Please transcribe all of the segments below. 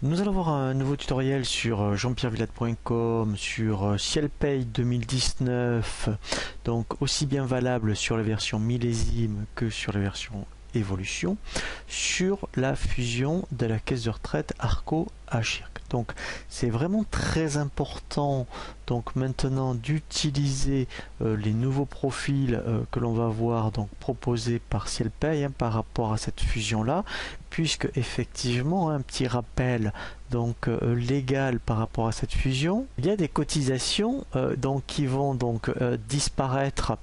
Nous allons voir un nouveau tutoriel sur jeanpierrevillade.com sur Cielpay 2019, donc aussi bien valable sur la version millésime que sur la version évolution, sur la fusion de la caisse de retraite Arco-Agirc. Donc c'est vraiment très important donc maintenant d'utiliser les nouveaux profils que l'on va voir donc proposés par Cielpay par rapport à cette fusion là, puisque effectivement un petit rappel donc légal par rapport à cette fusion, il y a des cotisations donc qui vont donc disparaître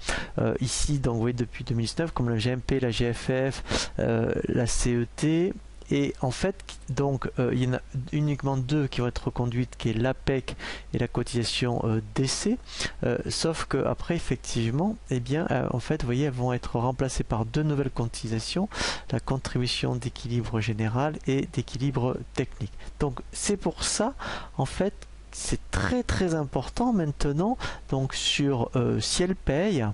ici, donc vous voyez, depuis 2019, comme la GMP, la GFF, la CET. Et en fait, donc, il y en a uniquement deux qui vont être reconduites, qui est l'APEC et la cotisation décès. Sauf que après, effectivement, eh bien, en fait, vous voyez, elles vont être remplacées par deux nouvelles cotisations, la contribution d'équilibre général et d'équilibre technique. Donc, c'est pour ça, en fait, c'est très important maintenant, donc sur Cielpay.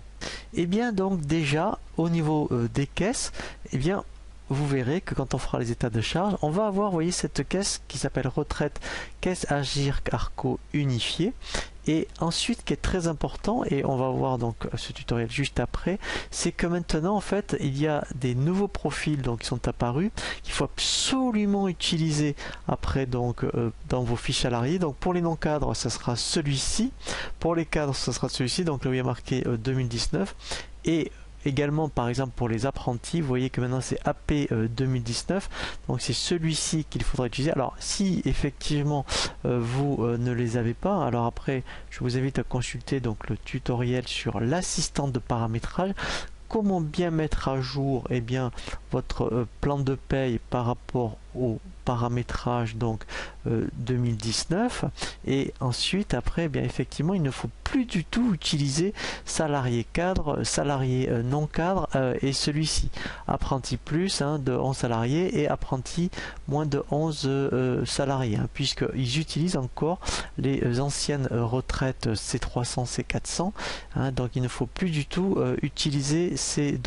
Et bien, donc déjà, au niveau des caisses, eh bien, vous verrez que quand on fera les états de charge, on va avoir, vous voyez, cette caisse qui s'appelle retraite caisse Agirc Arco unifiée. Et ensuite, qui est très important, et on va voir donc ce tutoriel juste après, c'est que maintenant en fait il y a des nouveaux profils donc qui sont apparus qu'il faut absolument utiliser après donc dans vos fiches salariés. Donc pour les non cadres, ça sera celui-ci, pour les cadres, ça sera celui-ci, donc là où il y a marqué 2019, et également par exemple pour les apprentis, vous voyez que maintenant c'est AP 2019, donc c'est celui-ci qu'il faudra utiliser. Alors si effectivement vous ne les avez pas, alors après je vous invite à consulter donc le tutoriel sur l'assistant de paramétrage, comment bien mettre à jour eh bien votre plan de paye par rapport au paramétrage donc 2019. Et ensuite après, eh bien effectivement, il ne faut plus du tout utiliser salarié cadre, salarié non cadre et celui-ci apprenti plus de 11 salariés et apprenti moins de 11 salariés, puisqu'ils utilisent encore les anciennes retraites C300, C400, donc il ne faut plus du tout utiliser ces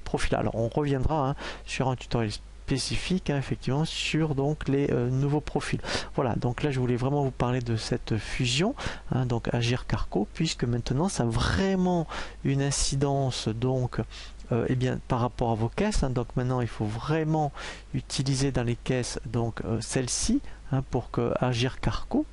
profils. Alors on reviendra sur un tutoriel spécifique effectivement sur donc les nouveaux profils. Voilà, donc là je voulais vraiment vous parler de cette fusion donc Agirc Arco, puisque maintenant ça a vraiment une incidence donc eh bien par rapport à vos caisses, donc maintenant il faut vraiment utiliser dans les caisses donc celle-ci pour que Agirc Arco,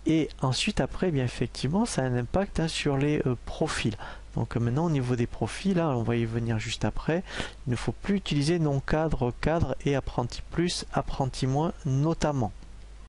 et ensuite après bien effectivement ça a un impact sur les profils. Donc maintenant au niveau des profils, on va y venir juste après, il ne faut plus utiliser non cadre, cadre et apprenti plus, apprenti moins notamment.